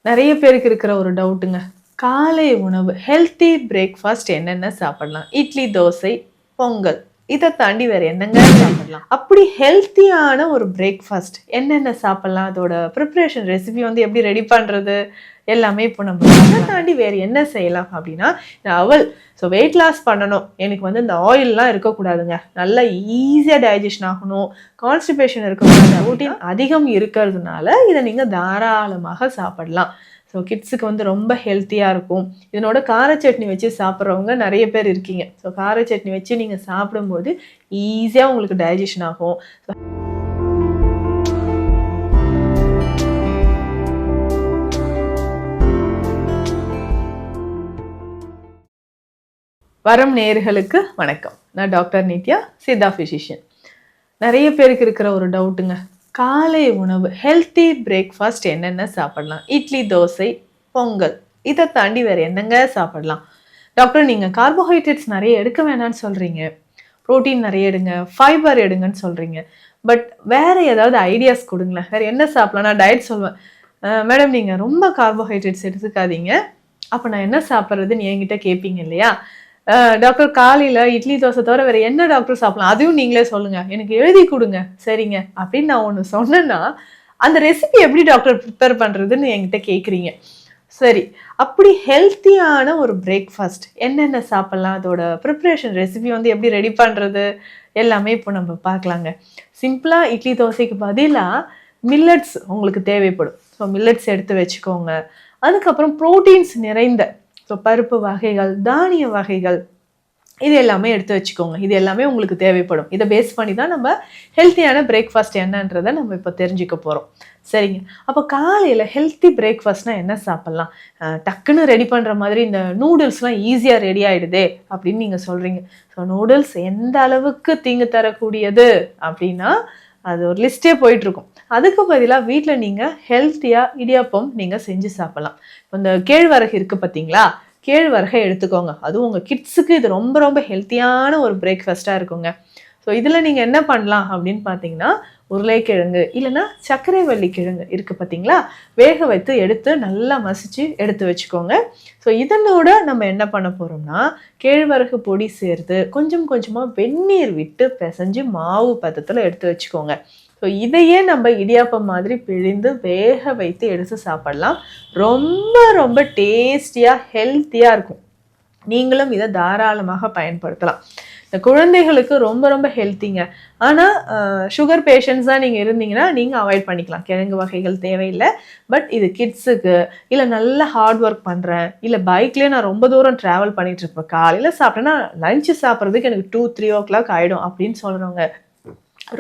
நிறைய பேருக்கு இருக்கிற ஒரு டவுட்டுங்க. காலை உணவு ஹெல்த்தி பிரேக்ஃபாஸ்ட் என்னென்ன சாப்பிடலாம்? இட்லி, தோசை, பொங்கல் இதை தாண்டி வேற என்னங்க சாப்பிடலாம்? அப்படி ஹெல்த்தியான ஒரு பிரேக்ஃபாஸ்ட் என்னென்ன சாப்பிடலாம்? அதோட ப்ரிப்பரேஷன் ரெசிபி வந்து எப்படி ரெடி பண்ணுறது எல்லாமே இப்போ நம்ம அதை தாண்டி வேறு என்ன செய்யலாம் அப்படின்னா, இந்த அவல். ஸோ வெயிட் லாஸ் பண்ணணும், எனக்கு வந்து இந்த ஆயிலெலாம் இருக்கக்கூடாதுங்க, நல்லா ஈஸியாக டைஜஷன் ஆகணும், கான்ஸ்டிபேஷன் இருக்கக்கூடாது, ப்ரோட்டீன் அதிகம் இருக்கிறதுனால இதை நீங்கள் தாராளமாக சாப்பிடலாம். ஸோ கிட்ஸுக்கு வந்து ரொம்ப ஹெல்த்தியாக இருக்கும். இதனோட கார சட்னி வச்சு சாப்பிட்றவங்க நிறைய பேர் இருக்கீங்க. ஸோ கார சட்னி வச்சு நீங்கள் சாப்பிடும்போது ஈஸியாக உங்களுக்கு டைஜஷன் ஆகும். வரம் நேயர்களுக்கு வணக்கம். நான் டாக்டர் நித்யா, சித்தா ஃபிசிஷியன். நிறைய பேருக்கு இருக்கிற ஒரு டவுட்டுங்க. காலை உணவு ஹெல்த்தி பிரேக்ஃபாஸ்ட் என்னென்ன சாப்பிடலாம்? இட்லி, தோசை, பொங்கல் இதை தாண்டி வேறு என்னங்க சாப்பிடலாம்? டாக்டர், நீங்கள் கார்போஹைட்ரேட்ஸ் நிறைய எடுக்க வேணான்னு சொல்கிறீங்க, ப்ரோட்டீன் நிறைய எடுங்க, ஃபைபர் எடுங்கன்னு சொல்கிறீங்க. பட் வேறு ஏதாவது ஐடியாஸ் கொடுங்களேன், வேறு என்ன சாப்பிடலாம்? நான் டயட் சொல்வேன், மேடம் நீங்கள் ரொம்ப கார்போஹைட்ரேட்ஸ் எடுத்துக்காதீங்க, அப்போ நான் என்ன சாப்பிட்றதுன்னு என்கிட்ட கேட்பீங்க இல்லையா? டாக்டர் காலையில் இட்லி, தோசை தவிர வேறு என்ன டாக்டர் சாப்பிடலாம்? அதையும் நீங்களே சொல்லுங்கள், எனக்கு எழுதி கொடுங்க. சரிங்க அப்படின்னு நான் ஒன்று சொன்னேன்னா, அந்த ரெசிபி எப்படி டாக்டர் ப்ரிப்பேர் பண்ணுறதுன்னு என்கிட்ட கேட்குறீங்க. சரி, அப்படி ஹெல்த்தியான ஒரு பிரேக்ஃபாஸ்ட் என்னென்ன சாப்பிட்லாம்? அதோட ப்ரிப்ரேஷன் ரெசிபி வந்து எப்படி ரெடி பண்ணுறது எல்லாமே இப்போ நம்ம பார்க்கலாங்க. சிம்பிளாக இட்லி, தோசைக்கு பதிலாக மில்லட்ஸ் உங்களுக்கு தேவைப்படும். ஸோ மில்லட்ஸ் எடுத்து வச்சுக்கோங்க. அதுக்கப்புறம் ப்ரோட்டீன்ஸ் நிறைந்த ஸோ பருப்பு வகைகள், தானிய வகைகள் இது எல்லாமே எடுத்து வச்சுக்கோங்க. இது எல்லாமே உங்களுக்கு தேவைப்படும். இதை பேஸ் பண்ணி தான் நம்ம ஹெல்த்தியான பிரேக்ஃபாஸ்ட் என்னன்றதை நம்ம இப்போ தெரிஞ்சுக்க போகிறோம். சரிங்க, அப்போ காலையில் ஹெல்த்தி பிரேக்ஃபாஸ்ட்னால் என்ன சாப்பிட்லாம்? டக்குன்னு ரெடி பண்ணுற மாதிரி இந்த நூடுல்ஸ்லாம் ஈஸியாக ரெடி ஆகிடுதே அப்படின்னு நீங்கள் சொல்கிறீங்க. ஸோ நூடுல்ஸ் எந்த அளவுக்கு தீங்கு தரக்கூடியது அப்படின்னா அது ஒரு லிஸ்ட்டே போயிட்டுருக்கும். அதுக்கு பதிலாக வீட்டில் நீங்கள் ஹெல்த்தியாக இடியாப்பம் நீங்கள் செஞ்சு சாப்பிட்லாம். இப்போ இந்த கேழ்வரகு இருக்குது பார்த்தீங்களா, கேழ்வரகை எடுத்துக்கோங்க. அதுவும் உங்கள் கிட்ஸுக்கு இது ரொம்ப ரொம்ப ஹெல்த்தியான ஒரு பிரேக்ஃபாஸ்ட்டாக இருக்குங்க. ஸோ இதில் நீங்கள் என்ன பண்ணலாம் அப்படின்னு பார்த்தீங்கன்னா, உருளைக்கிழங்கு இல்லைன்னா சர்க்கரைவள்ளி கிழங்கு இருக்குது பார்த்தீங்களா, வேக வைத்து எடுத்து நல்லா மசிச்சு எடுத்து வச்சுக்கோங்க. ஸோ இதனோட நம்ம என்ன பண்ண போகிறோம்னா, கேழ்வரகு பொடி சேர்த்து கொஞ்சம் கொஞ்சமாக வெந்நீர் விட்டு பிசைஞ்சு மாவு பதத்தில் எடுத்து வச்சுக்கோங்க. ஸோ இதையே நம்ம இடியாப்பம் மாதிரி பிழிந்து வேக வைத்து எடுத்து சாப்பிடலாம். ரொம்ப ரொம்ப டேஸ்டியாக ஹெல்த்தியாக இருக்கும். நீங்களும் இதை தாராளமாக பயன்படுத்தலாம். இந்த குழந்தைகளுக்கு ரொம்ப ரொம்ப ஹெல்த்திங்க. ஆனால் சுகர் பேஷண்ட்ஸ் தான் நீங்கள் இருந்தீங்கன்னா நீங்கள் அவாய்ட் பண்ணிக்கலாம், கிழங்கு வகைகள் தேவையில்லை. பட் இது கிட்ஸுக்கு, இல்லை நல்ல ஹார்ட் ஒர்க் பண்ணுறேன், இல்லை பைக்லேயே நான் ரொம்ப தூரம் ட்ராவல் பண்ணிகிட்டு இருப்பேன், காலையில் சாப்பிட்டேன்னா லஞ்சு சாப்பிட்றதுக்கு எனக்கு 2-3 o'clock ஆகிடும் அப்படின்னு சொல்கிறவங்க,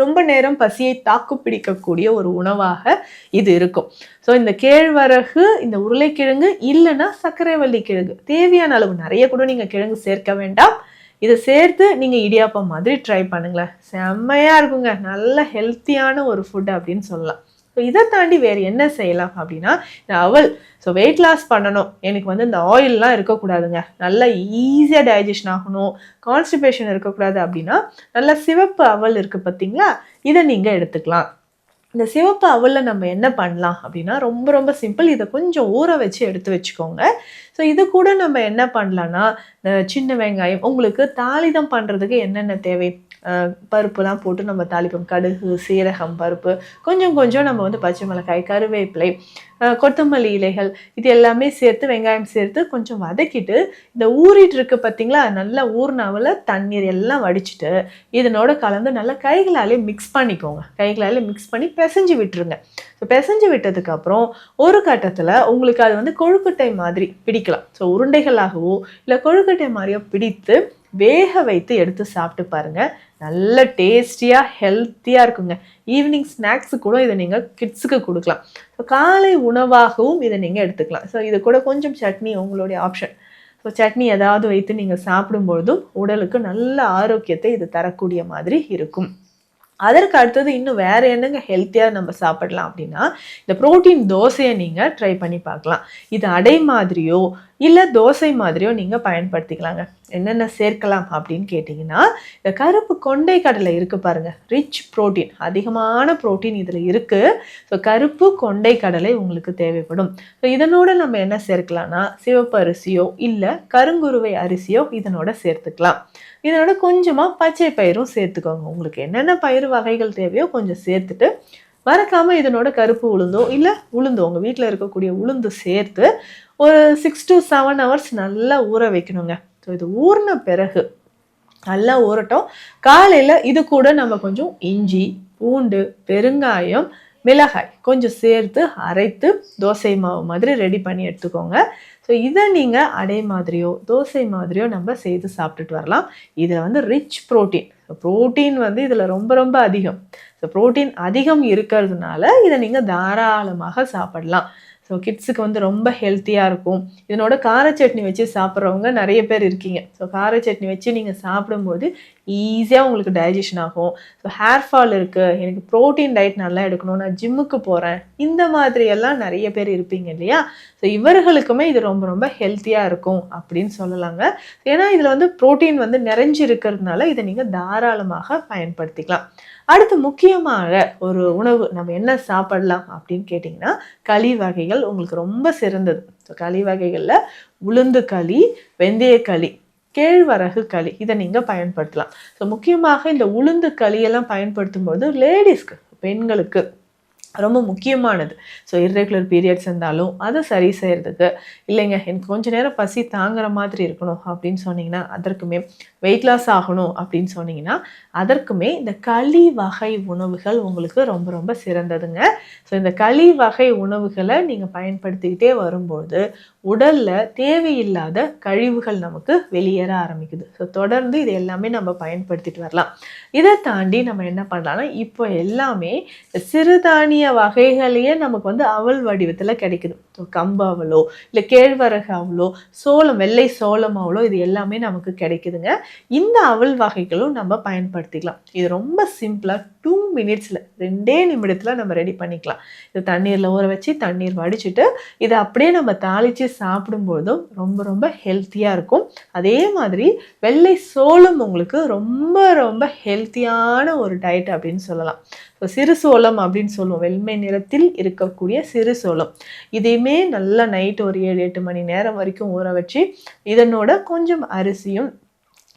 ரொம்ப நேரம் பசியை தாக்கு பிடிக்கக்கூடிய ஒரு உணவாக இது இருக்கும். ஸோ இந்த கேழ்வரகு, இந்த உருளைக்கிழங்கு இல்லைன்னா சர்க்கரைவள்ளி கிழங்கு தேவையான அளவு, நிறைய கூட நீங்கள் கிழங்கு சேர்க்க வேண்டாம். இதை சேர்த்து நீங்கள் இடியாப்பம் மாதிரி ட்ரை பண்ணுங்களேன், செம்மையாக இருக்குங்க. நல்ல ஹெல்த்தியான ஒரு ஃபுட் அப்படின்னு சொல்லலாம். ஸோ இதை தாண்டி வேறு என்ன செய்யலாம் அப்படின்னா, இந்த அவல். ஸோ வெயிட் லாஸ் பண்ணணும், எனக்கு வந்து இந்த ஆயிலெலாம் இருக்கக்கூடாதுங்க, நல்லா ஈஸியாக டைஜஷன் ஆகணும், கான்ஸ்டிபேஷன் இருக்கக்கூடாது அப்படின்னா நல்லா சிவப்பு அவல் இருக்குது பார்த்தீங்களா, இதை நீங்கள் எடுத்துக்கலாம். இந்த சிவப்பு அவலில் நம்ம என்ன பண்ணலாம் அப்படின்னா, ரொம்ப ரொம்ப சிம்பிள். இதை கொஞ்சம் ஊற வச்சு எடுத்து வச்சுக்கோங்க. ஸோ இது கூட நம்ம என்ன பண்ணலான்னா, சின்ன வெங்காயம், உங்களுக்கு தாளிதம் பண்ணுறதுக்கு என்னென்ன தேவை, பருப்புலாம் போட்டு நம்ம தாளிப்போம், கடுகு, சீரகம், பருப்பு, கொஞ்சம் கொஞ்சம் நம்ம வந்து பச்சை மிளகாய், கருவேப்பிலை, கொத்தமல்லி இலைகள் இது எல்லாமே சேர்த்து வெங்காயம் சேர்த்து கொஞ்சம் வதக்கிட்டு, இந்த ஊறிட்டு இருக்கு பார்த்தீங்களா, நல்லா ஊறினாவில் தண்ணீர் எல்லாம் வடிச்சிட்டு இதனோட கலந்து நல்லா கைகளாலே மிக்ஸ் பண்ணிக்கோங்க. கைகளாலே மிக்ஸ் பண்ணி பிசைஞ்சு விட்டுருங்க. ஸோ பிசைஞ்சு விட்டதுக்கப்புறம் ஒரு கட்டத்தில் உங்களுக்கு அது வந்து கொழுக்கட்டை மாதிரி பிடிக்கலாம். ஸோ உருண்டைகளாகவோ இல்லை கொழுக்கட்டை மாதிரியோ பிடித்து வேக வைத்து எடுத்து சாப்பிட்டு பாருங்கள். நல்ல டேஸ்டியாக ஹெல்த்தியாக இருக்குங்க. ஈவினிங் ஸ்நாக்ஸு கூட இதை நீங்கள் கிட்ஸுக்கு கொடுக்கலாம். ஸோ காலை உணவாகவும் இதை நீங்கள் எடுத்துக்கலாம். ஸோ இது கூட கொஞ்சம் சட்னி உங்களுடைய ஆப்ஷன். ஸோ சட்னி ஏதாவது வைத்து நீங்கள் சாப்பிடும்பொழுதும் உடலுக்கு நல்ல ஆரோக்கியத்தை இது தரக்கூடிய மாதிரி இருக்கும். அதற்கு அடுத்தது இன்னும் வேறு என்னங்க ஹெல்த்தியாக நம்ம சாப்பிடலாம் அப்படின்னா, இந்த ப்ரோட்டீன் தோசையை நீங்கள் ட்ரை பண்ணி பார்க்கலாம். இது அடை மாதிரியோ இல்லை தோசை மாதிரியோ நீங்கள் பயன்படுத்திக்கலாங்க. என்னென்ன சேர்க்கலாம் அப்படின்னு கேட்டிங்கன்னா, இந்த கருப்பு கொண்டை கடலை இருக்குது பாருங்கள், ரிச் ப்ரோட்டீன், அதிகமான ப்ரோட்டீன் இதில் இருக்குது. ஸோ கருப்பு கொண்டை கடலை உங்களுக்கு தேவைப்படும். ஸோ இதனோட நம்ம என்ன சேர்க்கலாம்னா, சிவப்பு அரிசியோ இல்லை கருங்குருவை அரிசியோ இதனோட சேர்த்துக்கலாம். இதனோட கொஞ்சமாக பச்சை பயிரும் சேர்த்துக்கோங்க. உங்களுக்கு என்னென்ன பயிர் வகைகள் தேவையோ கொஞ்சம் சேர்த்துட்டு, மறக்காமல் இதனோட கருப்பு உளுந்தோ இல்லை உளுந்து உங்கள் வீட்டில் இருக்கக்கூடிய உளுந்து சேர்த்து ஒரு 6 to 7 hours நல்லா ஊற வைக்கணுங்க. ஸோ இது ஊறின பிறகு நல்லா ஊறட்டும். காலையில் இது கூட நம்ம கொஞ்சம் இஞ்சி, பூண்டு, பெருங்காயம், மிளகாய் கொஞ்சம் சேர்த்து அரைத்து தோசை மாவு மாதிரி ரெடி பண்ணி எடுத்துக்கோங்க. ஸோ இதை நீங்கள் அடை மாதிரியோ தோசை மாதிரியோ நம்ம செய்து சாப்பிட்டுட்டு வரலாம். இதில் வந்து ரிச் ப்ரோட்டீன், ப்ரோட்டீன் வந்து இதில் ரொம்ப ரொம்ப அதிகம். ஸோ ப்ரோட்டீன் அதிகம் இருக்கிறதுனால இதை நீங்கள் தாராளமாக சாப்பிடலாம். ஸோ கிட்ஸுக்கு வந்து ரொம்ப ஹெல்த்தியாக இருக்கும். இதனோட கார சட்னி வச்சு சாப்பிட்றவங்க நிறைய பேர் இருக்கீங்க. ஸோ கார சட்னி வச்சு நீங்கள் சாப்பிடும்போது ஈஸியாக உங்களுக்கு டைஜஷன் ஆகும். ஸோ ஹேர் ஃபால் இருக்குது, எனக்கு ப்ரோட்டீன் டயட் நல்லா எடுக்கணும், நான் ஜிம்முக்கு போகிறேன், இந்த மாதிரியெல்லாம் நிறைய பேர் இருப்பீங்க இல்லையா? ஸோ இவர்களுக்குமே இது ரொம்ப ரொம்ப ஹெல்த்தியாக இருக்கும் அப்படின்னு சொல்லலாங்க. ஏன்னா இதில் வந்து ப்ரோட்டீன் வந்து நிறைஞ்சு இருக்கிறதுனால இதை நீங்கள் தாராளமாக பயன்படுத்திக்கலாம். அடுத்து முக்கியமாக ஒரு உணவு நம்ம என்ன சாப்பிடலாம் அப்படின்னு கேட்டிங்கன்னா, களி வகைகள் உங்களுக்கு ரொம்ப சிறந்தது. ஸோ களி வகைகளில் உளுந்து களி, வெந்தய களி, கேழ்வரகு களி இதை நீங்கள் பயன்படுத்தலாம். ஸோ முக்கியமாக இந்த உளுந்து களியெல்லாம் பயன்படுத்தும் போது லேடிஸ்க்கு, பெண்களுக்கு ரொம்ப முக்கியமானது. ஸோ இர்ரெகுலர் பீரியட்ஸ் இருந்தாலும் அதை சரி செய்கிறதுக்கு, இல்லைங்க எனக்கு கொஞ்சம் நேரம் பசி தாங்குற மாதிரி இருக்கணும் அப்படின்னு சொன்னீங்கன்னா அதற்குமே, வெயிட் லாஸ் ஆகணும் அப்படின்னு சொன்னீங்கன்னா அதற்குமே இந்த களி வகை உணவுகள் உங்களுக்கு ரொம்ப ரொம்ப சிறந்ததுங்க. ஸோ இந்த களி வகை உணவுகளை நீங்கள் பயன்படுத்திக்கிட்டே வரும்போது உடலில் தேவையில்லாத கழிவுகள் நமக்கு வெளியேற ஆரம்பிக்குது. ஸோ தொடர்ந்து இது எல்லாமே நம்ம பயன்படுத்திட்டு வரலாம். இதை தாண்டி நம்ம என்ன பண்ணலாம்னா, இப்போ எல்லாமே சிறுதானிய வகைகளையே நமக்கு வந்து அவல் வடிவத்தில் கிடைக்குது. ஸோ கம்பு அவலோ இல்லை கேழ்வரகு அவலோ, சோளம், வெள்ளை சோளம் அவலோ, இது எல்லாமே நமக்கு கிடைக்குதுங்க. இந்த அவல் வகைகளும் நம்ம பயன்படுத்திக்கலாம். இது ரொம்ப சிம்பிளாக 2 minutesல 2 நிமிடத்தில் நம்ம ரெடி பண்ணிக்கலாம். இது தண்ணீரில் ஊற வச்சு தண்ணீர் வடிச்சுட்டு இதை அப்படியே நம்ம தாளித்து சாப்பிடும்போதும் ரொம்ப ரொம்ப ஹெல்த்தியாக இருக்கும். அதே மாதிரி வெள்ளை சோளம் உங்களுக்கு ரொம்ப ரொம்ப ஹெல்த்தியான ஒரு டயட் அப்படின்னு சொல்லலாம். ஸோ சிறு சோளம் அப்படின்னு சொல்லுவோம், வெண்மை நிறத்தில் இருக்கக்கூடிய சிறு சோளம். இதையுமே நல்லா நைட்டு ஒரு 7-8 மணி நேரம் வரைக்கும் ஊற வச்சு இதனோட கொஞ்சம் அரிசியும்,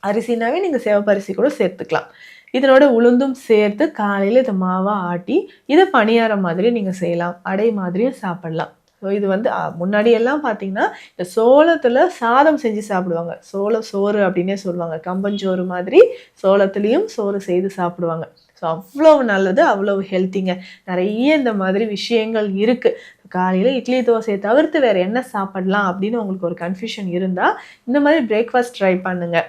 அரிசினாவே நீங்கள் சிவப்பரிசி கூட சேர்த்துக்கலாம், இதனோட உளுந்தும் சேர்த்து காலையில் இதை மாவாக ஆட்டி இதை பணியாரம் மாதிரி நீங்கள் செய்யலாம், அடை மாதிரியும் சாப்பிடலாம். ஸோ இது வந்து முன்னாடியெல்லாம் பார்த்தீங்கன்னா இந்த சோளத்தில் சாதம் செஞ்சு சாப்பிடுவாங்க, சோள சோறு அப்படின்னே சொல்லுவாங்க. கம்பஞ்சோறு மாதிரி சோளத்துலேயும் சோறு செய்து சாப்பிடுவாங்க. ஸோ அவ்வளவு நல்லது, அவ்வளவு ஹெல்த்திங்க. நிறைய இந்த மாதிரி விஷயங்கள் இருக்குது. காலையில் இட்லி தோசையை தவிர்த்து வேறு என்ன சாப்பிடலாம் அப்படின்னு உங்களுக்கு ஒரு கன்ஃபியூஷன் இருந்தால் இந்த மாதிரி பிரேக்ஃபாஸ்ட் ட்ரை பண்ணுங்கள்.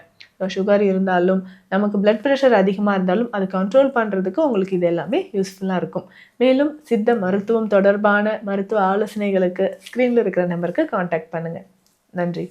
சுகர் இருந்தாலும், நமக்கு பிளட் ப்ரெஷர் அதிகமாக இருந்தாலும் அது கண்ட்ரோல் பண்ணுறதுக்கு உங்களுக்கு இது எல்லாமே யூஸ்ஃபுல்லாக இருக்கும். மேலும் சித்த மருத்துவம் தொடர்பான மருத்துவ ஆலோசனைகளுக்கு ஸ்க்ரீனில் இருக்கிற நம்பருக்கு காண்டாக்ட் பண்ணுங்கள். நன்றி.